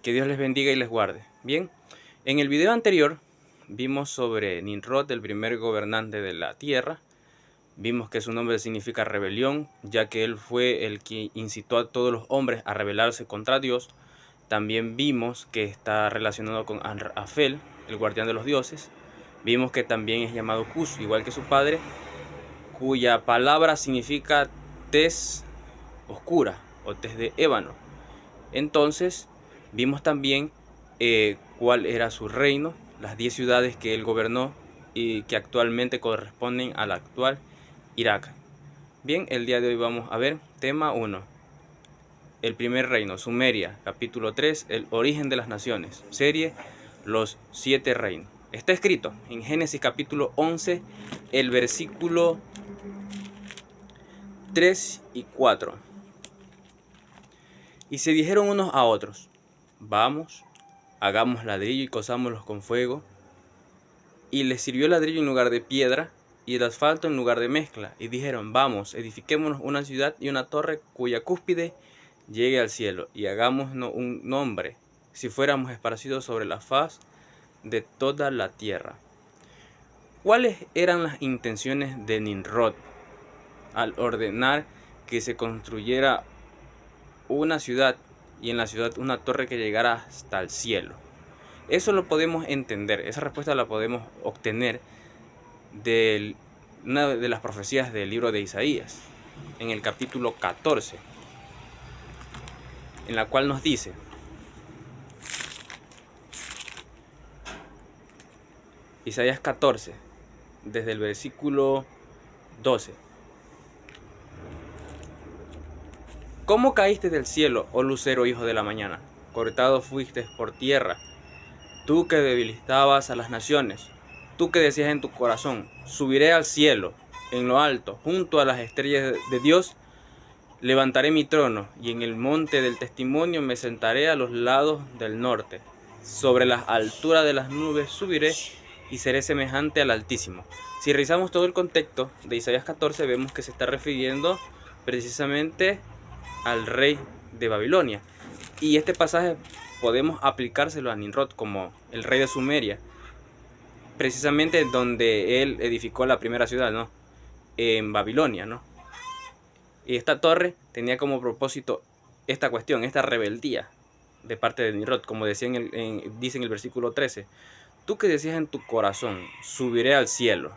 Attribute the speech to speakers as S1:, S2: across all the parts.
S1: Que Dios les bendiga y les guarde. Bien, en el video anterior vimos sobre Nimrod, el primer gobernante de la tierra. Vimos que su nombre significa rebelión, ya que él fue el que incitó a todos los hombres a rebelarse contra Dios. También vimos que está relacionado con Anrafel, el guardián de los dioses. Vimos que también es llamado Cus, igual que su padre, cuya palabra significa tez oscura o tez de ébano. Entonces vimos también cuál era su reino, las 10 ciudades que él gobernó y que actualmente corresponden al actual Irak. Bien, el día de hoy vamos a ver tema 1. El primer reino, Sumeria, capítulo 3, el origen de las naciones, serie Los 7 reinos. Está escrito en Génesis capítulo 11, el versículo 3 y 4. Y se dijeron unos a otros: vamos, hagamos ladrillo y cosámoslos con fuego. Y les sirvió el ladrillo en lugar de piedra y el asfalto en lugar de mezcla. Y dijeron: vamos, edifiquémonos una ciudad y una torre cuya cúspide llegue al cielo, y hagámonos un nombre, si fuéramos esparcidos sobre la faz de toda la tierra. ¿Cuáles eran las intenciones de Nimrod al ordenar que se construyera una ciudad y en la ciudad una torre que llegara hasta el cielo? Eso lo podemos entender, esa respuesta la podemos obtener de una de las profecías del libro de Isaías, en el capítulo 14, en la cual nos dice: Isaías 14, desde el versículo 12. ¿Cómo caíste del cielo, oh lucero, hijo de la mañana? Cortado fuiste por tierra, tú que debilitabas a las naciones, tú que decías en tu corazón: subiré al cielo, en lo alto, junto a las estrellas de Dios, levantaré mi trono, y en el monte del testimonio me sentaré a los lados del norte. Sobre las alturas de las nubes subiré y seré semejante al Altísimo. Si revisamos todo el contexto de Isaías 14, vemos que se está refiriendo precisamente al rey de Babilonia. Y este pasaje podemos aplicárselo a Nimrod como el rey de Sumeria, precisamente donde él edificó la primera ciudad, ¿no? En Babilonia, ¿no? Y esta torre tenía como propósito esta cuestión, esta rebeldía de parte de Nimrod, como decía dice en el versículo 13: tú que decías en tu corazón: subiré al cielo,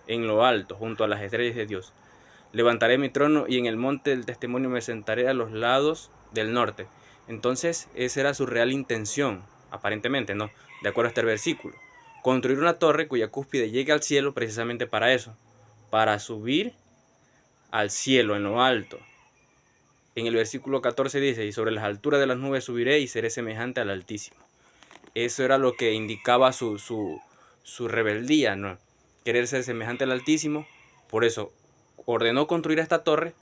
S1: en lo alto, junto a las estrellas de Dios, levantaré mi trono y en el monte del testimonio me sentaré a los lados del norte. Entonces esa era su real intención, aparentemente, ¿no? De acuerdo a este versículo: construir una torre cuya cúspide llegue al cielo, precisamente para eso, para subir al cielo, en lo alto. En el versículo 14 dice: y sobre las alturas de las nubes subiré y seré semejante al Altísimo. Eso era lo que indicaba su rebeldía, ¿no? Querer ser semejante al Altísimo. Por eso ordenó construir esta torre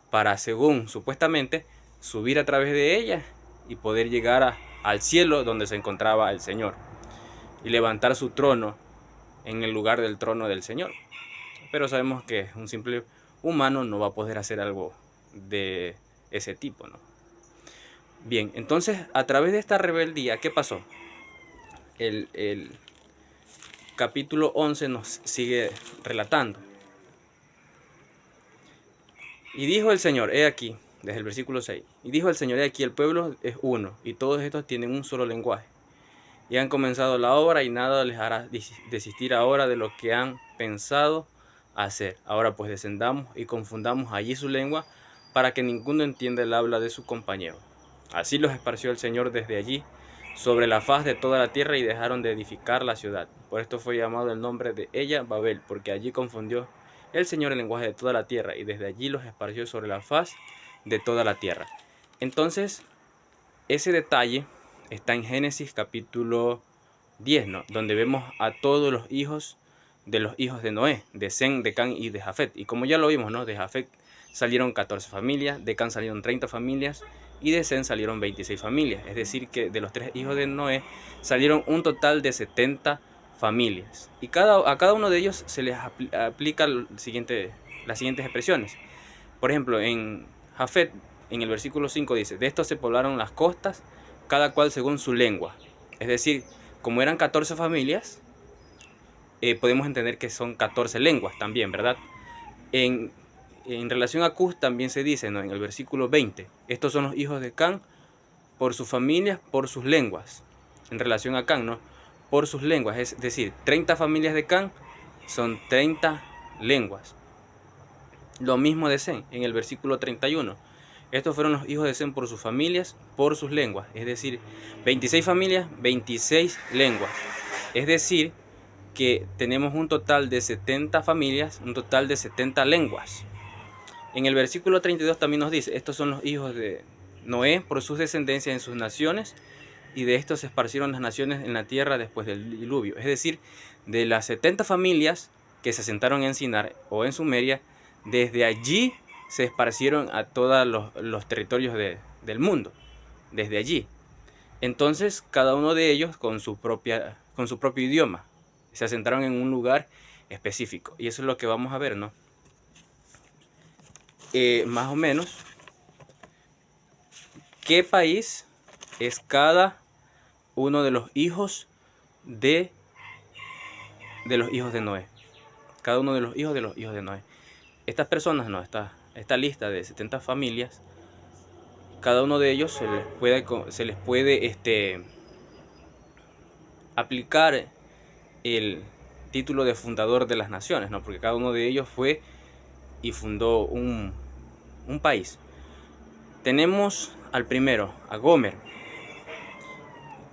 S1: para, según supuestamente, subir a través de ella y poder llegar al cielo donde se encontraba el Señor, y levantar su trono en el lugar del trono del Señor. Pero sabemos que un simple humano no va a poder hacer algo de ese tipo, ¿no? Bien, entonces a través de esta rebeldía, ¿qué pasó? El capítulo 11 nos sigue relatando. Y dijo el Señor, he aquí, desde el versículo 6, y dijo el Señor, he aquí, el pueblo es uno, y todos estos tienen un solo lenguaje. Y han comenzado la obra, y nada les hará desistir ahora de lo que han pensado hacer. Ahora pues descendamos y confundamos allí su lengua, para que ninguno entienda el habla de su compañero. Así los esparció el Señor desde allí sobre la faz de toda la tierra, y dejaron de edificar la ciudad. Por esto fue llamado el nombre de ella Babel, porque allí confundió el Señor el lenguaje de toda la tierra, y desde allí los esparció sobre la faz de toda la tierra. Entonces, ese detalle está en Génesis capítulo 10, ¿no? Donde vemos a todos los hijos de Noé, de Sem, de Can y de Jafet. Y como ya lo vimos, ¿no? De Jafet salieron 14 familias, de Can salieron 30 familias y de Sem salieron 26 familias. Es decir, que de los 3 hijos de Noé salieron un total de 70 familias. Y a cada uno de ellos se les aplica las siguientes expresiones. Por ejemplo, en Jafet, en el versículo 5 dice: de estos se poblaron las costas cada cual según su lengua. Es decir, como eran 14 familias, podemos entender que son 14 lenguas también, ¿verdad? En relación a Cus también se dice, ¿no?, en el versículo 20, estos son los hijos de Can por sus familias, por sus lenguas. En relación a Can, ¿no?, por sus lenguas, es decir, 30 familias de Can son 30 lenguas. Lo mismo de Sem, en el versículo 31. Estos fueron los hijos de Sem por sus familias, por sus lenguas. Es decir, 26 familias, 26 lenguas. Es decir, que tenemos un total de 70 familias, un total de 70 lenguas. En el versículo 32 también nos dice, estos son los hijos de Noé por sus descendencias en sus naciones, y de estos se esparcieron las naciones en la tierra después del diluvio. Es decir, de las 70 familias que se asentaron en Sinar o en Sumeria, desde allí se esparcieron a todos los territorios del mundo, desde allí. Entonces, cada uno de ellos con su propio idioma, se asentaron en un lugar específico. Y eso es lo que vamos a ver, ¿no? Más o menos, ¿qué país es cada uno de los hijos de los hijos de Noé? Cada uno de los hijos de Noé. Estas personas, no, esta lista de 70 familias, cada uno de ellos se les puede aplicar el título de fundador de las naciones, ¿no? Porque cada uno de ellos fue y fundó un país. Tenemos al primero, a Gomer,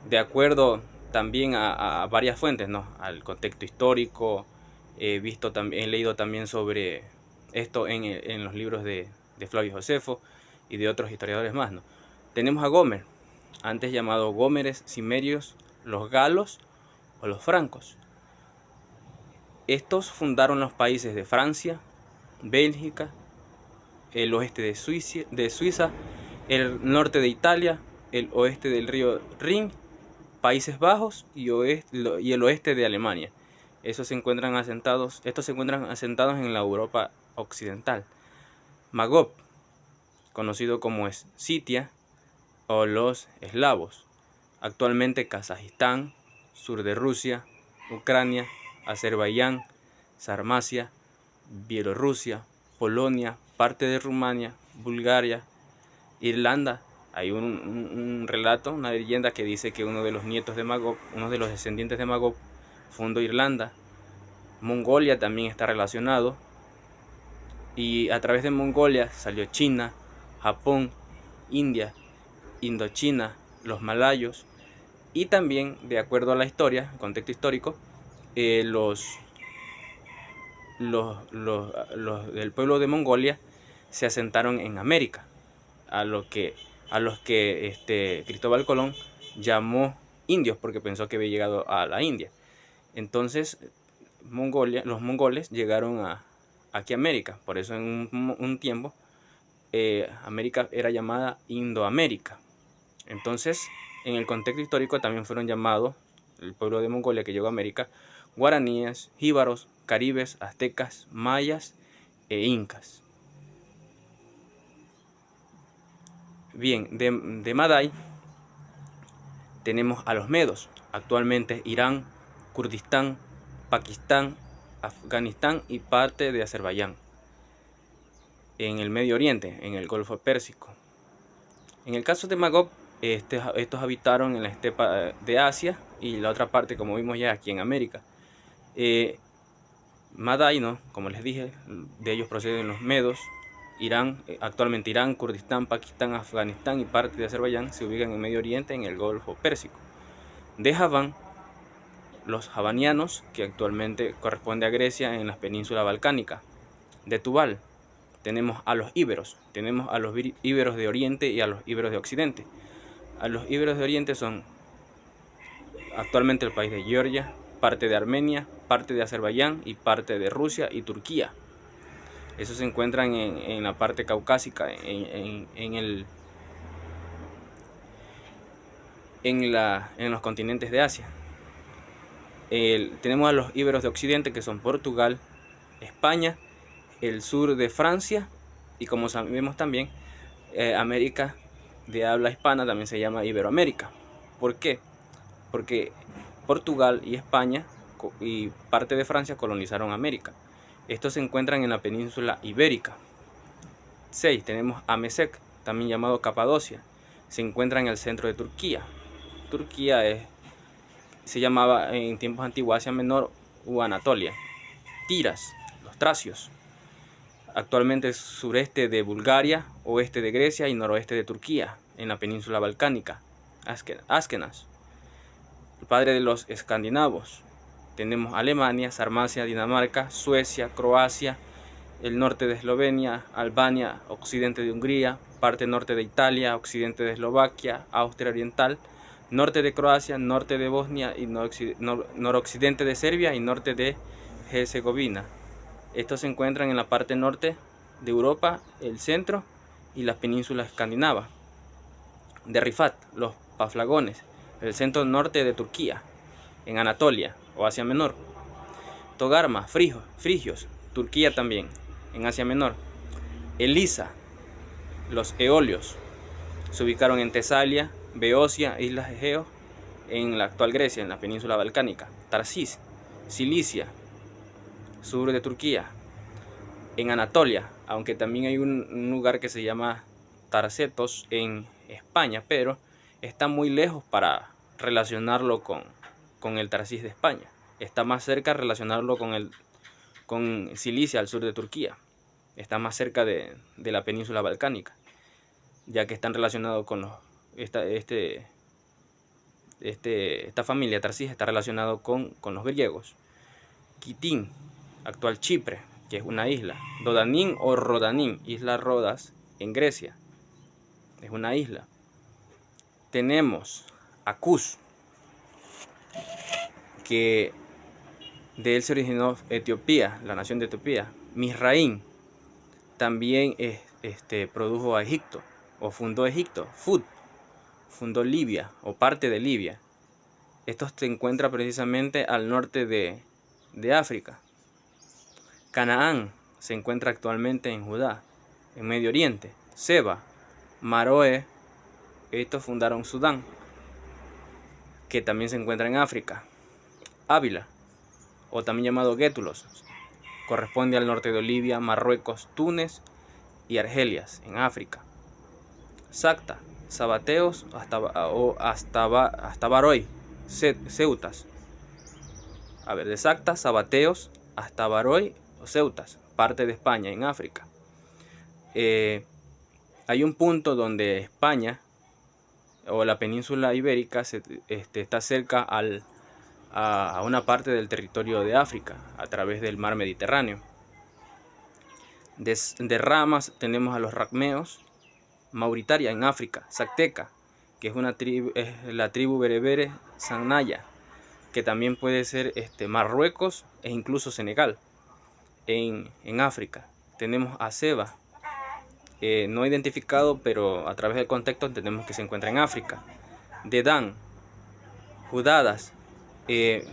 S1: de acuerdo también a varias fuentes, ¿no?, al contexto histórico. He leído también sobre esto en los libros de Flavio Josefo y de otros historiadores más, ¿no? Tenemos a Gomer, antes llamado Gómeres, Cimerios, los galos o los francos. Estos fundaron los países de Francia, Bélgica, el oeste de Suiza, el norte de Italia, el oeste del río Rin, Países Bajos y el oeste de Alemania. Estos se encuentran asentados en la Europa occidental. Magog, conocido como Escitia o los eslavos, actualmente Kazajistán, sur de Rusia, Ucrania, Azerbaiyán, Sarmacia, Bielorrusia, Polonia, parte de Rumania, Bulgaria, Irlanda. Hay un relato, una leyenda que dice que uno de los nietos de Magog, uno de los descendientes de Magog, fundó Irlanda. Mongolia también está relacionado, y a través de Mongolia salió China, Japón, India, Indochina, los malayos, y también, de acuerdo a la historia, contexto histórico, los del pueblo de Mongolia se asentaron en América, a los que Cristóbal Colón llamó indios porque pensó que había llegado a la India. Entonces los mongoles llegaron aquí a América. Por eso en un tiempo América era llamada Indoamérica. Entonces, en el contexto histórico también fueron llamados el pueblo de Mongolia que llegó a América guaraníes, jíbaros, caribes, aztecas, mayas e incas. Bien, de Madai tenemos a los medos, actualmente Irán, Kurdistán, Pakistán, Afganistán y parte de Azerbaiyán. En el Medio Oriente, en el Golfo Pérsico. En el caso de Magog, estos habitaron en la estepa de Asia y la otra parte, como vimos ya, aquí en América. Madai, ¿no?, como les dije, de ellos proceden los medos. Irán, actualmente Irán, Kurdistán, Pakistán, Afganistán y parte de Azerbaiyán se ubican en Medio Oriente, en el Golfo Pérsico. De Javán, los javanianos, que actualmente corresponde a Grecia en la península balcánica. De Tubal tenemos a los íberos, tenemos a los íberos de Oriente y a los íberos de Occidente. A los íberos de Oriente son actualmente el país de Georgia, parte de Armenia, parte de Azerbaiyán y parte de Rusia y Turquía. Esos se encuentran en la parte caucásica, en los continentes de Asia. Tenemos a los íberos de Occidente, que son Portugal, España, el sur de Francia y, como sabemos también, América de habla hispana también se llama Iberoamérica. ¿Por qué? Porque Portugal y España y parte de Francia colonizaron América. Estos se encuentran en la península ibérica. 6. Tenemos a Mesec, también llamado Capadocia. Se encuentra en el centro de Turquía. Turquía se llamaba en tiempos antiguos Asia Menor u Anatolia. Tiras, los tracios. Actualmente es sureste de Bulgaria, oeste de Grecia y noroeste de Turquía, en la península balcánica. Askenas, el padre de los escandinavos. Tenemos Alemania, Sarmacia, Dinamarca, Suecia, Croacia, el norte de Eslovenia, Albania, occidente de Hungría, parte norte de Italia, occidente de Eslovaquia, Austria Oriental, norte de Croacia, norte de Bosnia y noroccidente de Serbia y norte de Herzegovina. Estos se encuentran en la parte norte de Europa, el centro y las penínsulas escandinavas. De Rifat, los Paflagones, el centro norte de Turquía, en Anatolia o Asia Menor. Togarma, frigios, Turquía también, en Asia Menor. Elisa, los eolios, se ubicaron en Tesalia, Beocia, Islas Egeo, en la actual Grecia, en la península balcánica. Tarsis, Cilicia, sur de Turquía, en Anatolia, aunque también hay un lugar que se llama Tarsetos en España, pero está muy lejos para relacionarlo con el Tarsis de España. Está más cerca relacionarlo con Cilicia al sur de Turquía. Está más cerca de la península balcánica, ya que están relacionados con esta familia Tarsis está relacionado con los griegos. Kitín, actual Chipre, que es una isla. Dodanín o Rodanín, isla Rodas, en Grecia, es una isla. Tenemos a Kus, que de él se originó Etiopía, la nación de Etiopía. Misraín también produjo a Egipto, o fundó Egipto. Fud fundó Libia, o parte de Libia. Esto se encuentra precisamente al norte de África. Canaán se encuentra actualmente en Judá, en Medio Oriente. Seba, Maroe, estos fundaron Sudán, que también se encuentra en África. Ávila, o también llamado Gétulos, corresponde al norte de Libia, Marruecos, Túnez y Argelias, en África. Sacta, Sabateos hasta Baroy, Ceutas. De Sacta, Sabateos hasta Baroy o Ceutas, parte de España, en África. Hay un punto donde España o la península ibérica está cerca a una parte del territorio de África a través del mar Mediterráneo. De ramas tenemos a los racmeos, Mauritania en África, Zacteca, que es la tribu berebere Sanaya, que también puede ser Marruecos e incluso Senegal en África. Tenemos a Seba, no identificado, pero a través del contexto entendemos que se encuentra en África. Dedán, Judadas,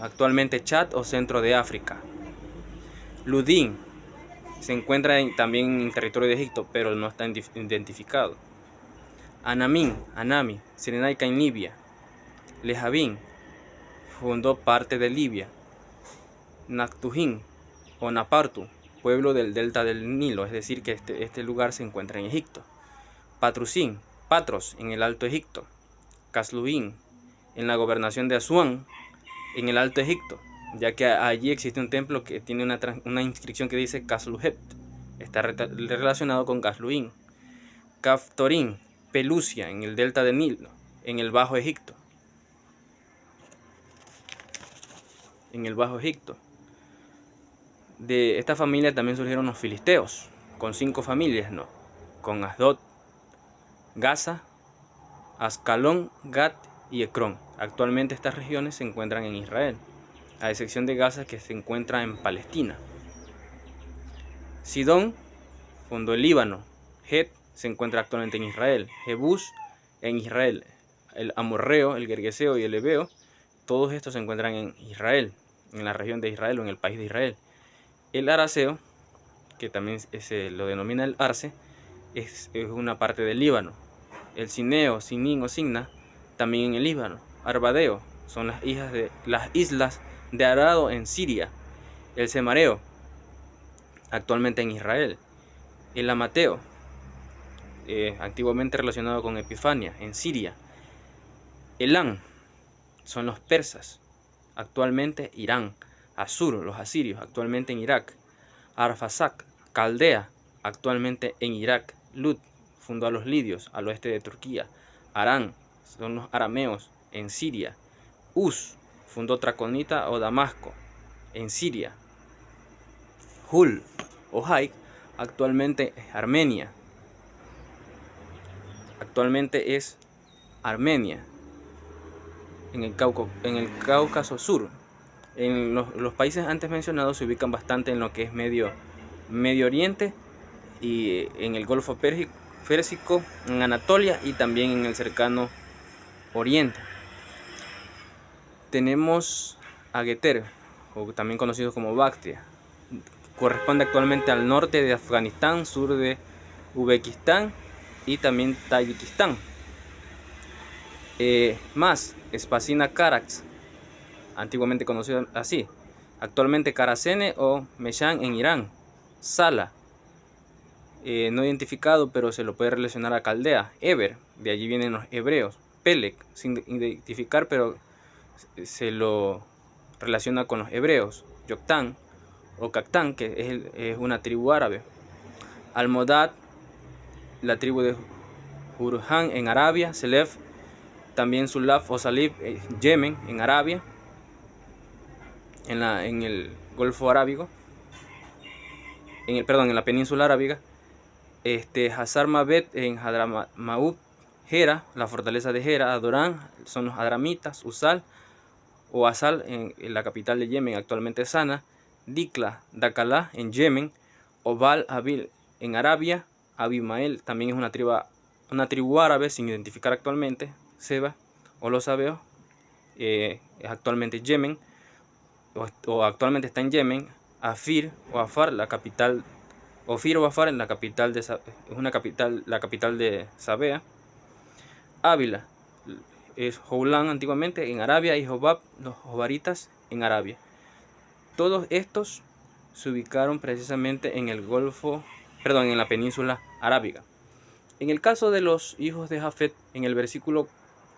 S1: actualmente Chad o centro de África. Ludín se encuentra también en territorio de Egipto, pero no está identificado. Anami, Cirenaica en Libia. Lejavín fundó parte de Libia. Naktujín o Napartu, pueblo del delta del Nilo, es decir que este lugar se encuentra en Egipto. Patros en el Alto Egipto. Casluhín en la gobernación de Asuán en el Alto Egipto, ya que allí existe un templo que tiene una inscripción que dice Casluhet, está relacionado con Casluhín. Kaftorín, Pelusia en el delta del Nilo, en el Bajo Egipto. De esta familia también surgieron los filisteos, con 5 familias, ¿no? Con Asdod, Gaza, Ascalón, Gat y Ecrón. Actualmente estas regiones se encuentran en Israel, a excepción de Gaza, que se encuentra en Palestina. Sidón fundó el Líbano. Het se encuentra actualmente en Israel. Jebús en Israel. El amorreo, el gergeseo y el ebeo, todos estos se encuentran en Israel, en la región de Israel o en el país de Israel. El araceo, que también se lo denomina el arce, es una parte del Líbano. el Cineo, Sinin o Signa, también en el Líbano. Arbadeo son las islas de Arado en Siria. El Semareo, actualmente en Israel. El Amateo, antiguamente relacionado con Epifania, en Siria. Elam son los persas, actualmente Irán. Asur, los asirios, actualmente en Irak. Arfaxad, Caldea, actualmente en Irak. Lut fundó a los lidios al oeste de Turquía. Aram son los arameos en Siria. Uz fundó Traconita o Damasco en Siria. Hul o Haik actualmente es Armenia. Actualmente es Armenia en el Cáucaso Sur. En los países antes mencionados se ubican bastante en lo que es Medio Oriente y en el Golfo Pérsico, en Anatolia y también en el cercano Oriente. Tenemos a Geter, o también conocido como Bactria. Corresponde actualmente al norte de Afganistán, sur de Uzbekistán y también Tayikistán. Más, Spasina Karax, antiguamente conocido así. Actualmente Karacene o Meshan en Irán. Sala, no identificado, pero se lo puede relacionar a Caldea. Eber, de allí vienen los hebreos. Peleg, sin identificar, pero se lo relaciona con los hebreos. Yoctán o Cactán, que es una tribu árabe. Almodad, la tribu de Urhan en Arabia. Selef, también Sulaf o Salif, Yemen en Arabia, en el Golfo Arábigo, en la península arábiga. Hazar Mabet en Hadramaut. Hera, la fortaleza de Hera. Adorán son los adramitas. Usal o Asal en la capital de Yemen, actualmente Sana. Dikla, Dakala en Yemen. Obal Abil en Arabia. Abimael también es una tribu árabe sin identificar actualmente. Seba o los sabeos es actualmente Yemen o actualmente está en Yemen. Afir o Afar, la capital. Ofir o Afar en la capital la capital de Sabea. Ávila es Joulán antiguamente en Arabia y Jobab, los jobaritas en Arabia. Todos estos se ubicaron precisamente en el en la península arábiga. En el caso de los hijos de Jafet, en el versículo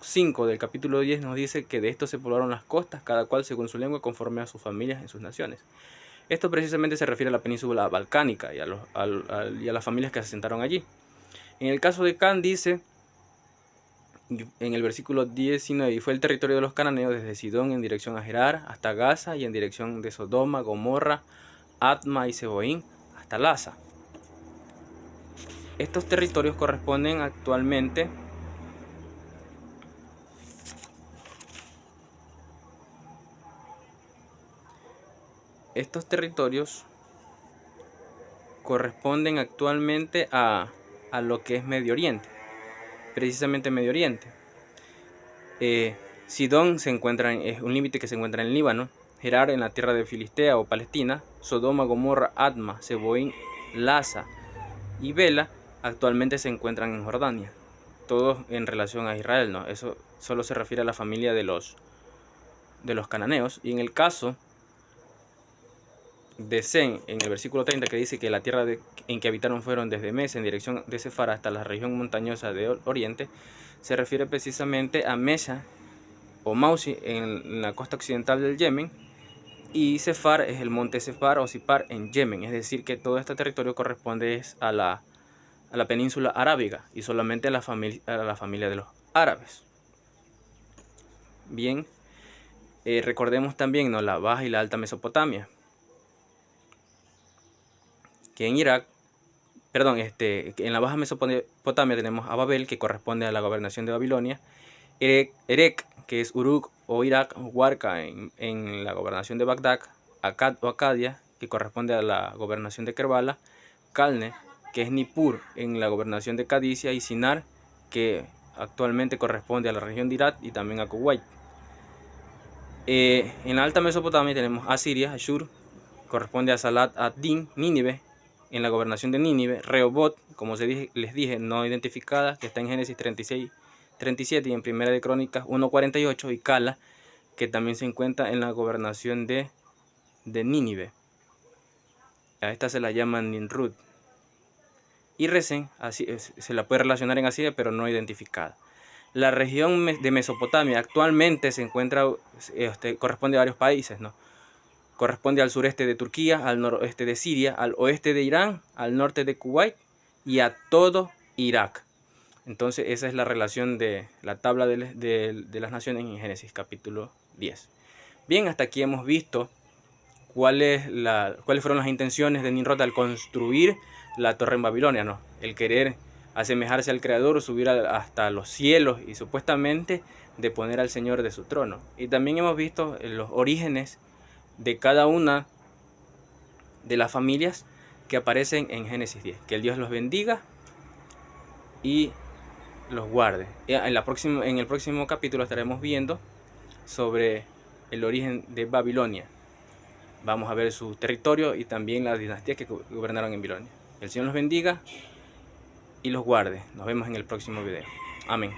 S1: 5 del capítulo 10 nos dice que de estos se poblaron las costas, cada cual según su lengua, conforme a sus familias en sus naciones. Esto precisamente se refiere a la península balcánica y a las familias que se asentaron allí. En el caso de Can dice, en el versículo 19, y fue el territorio de los cananeos desde Sidón en dirección a Gerar hasta Gaza y en dirección de Sodoma, Gomorra, Atma y Seboín hasta Laza. Estos territorios corresponden actualmente a lo que es Medio Oriente, precisamente Medio Oriente. Sidón es un límite que se encuentra en Líbano. Gerar en la tierra de Filistea o Palestina. Sodoma, Gomorra, Atma, Seboín, Laza y Bela actualmente se encuentran en Jordania. Todos en relación a Israel, ¿no? Eso solo se refiere a la familia de los cananeos. Y en el caso de Zen, en el versículo 30, que dice que la tierra en que habitaron fueron desde Mes en dirección de Sefar hasta la región montañosa de Oriente, se refiere precisamente a Mesha o Mausi en la costa occidental del Yemen, y Sefar es el monte Sefar o Sipar en Yemen. Es decir, que todo este territorio corresponde a la península arábiga y solamente a la familia de los árabes. Bien, recordemos también, ¿no?, la Baja y la Alta Mesopotamia, que en Irak, en la Baja Mesopotamia tenemos a Babel, que corresponde a la gobernación de Babilonia. Erek, que es Uruk o Irak. Huarca en la gobernación de Bagdad. Akkad o Acadia, que corresponde a la gobernación de Kerbala. Calne, que es Nippur en la gobernación de Cadicia. Y Sinar, que actualmente corresponde a la región de Irak y también a Kuwait. En la Alta Mesopotamia tenemos Asiria, Ashur, corresponde a Salat ad-Din, Nínive, en la gobernación de Nínive. Rehobot como les dije, no identificada, que está en Génesis 36, 37 y en Primera de Crónicas 1:48, y Cala, que también se encuentra en la gobernación de Nínive. A esta se la llama Nimrud. Y Resén así, se la puede relacionar en Asiria, pero no identificada. La región de Mesopotamia actualmente se encuentra, corresponde a varios países, ¿no? Corresponde al sureste de Turquía, al noroeste de Siria, al oeste de Irán, al norte de Kuwait y a todo Irak. Entonces esa es la relación de la tabla de las naciones en Génesis capítulo 10. Bien, hasta aquí hemos visto cuáles fueron las intenciones de Nimrod al construir la torre en Babilonia, ¿no? El querer asemejarse al Creador, subir hasta los cielos y supuestamente de poner al Señor de su trono. Y también hemos visto los orígenes de cada una de las familias que aparecen en Génesis 10. Que el Dios los bendiga y los guarde. En el próximo capítulo estaremos viendo sobre el origen de Babilonia. Vamos a ver su territorio y también las dinastías que gobernaron en Babilonia. El Señor los bendiga y los guarde. Nos vemos en el próximo video. Amén.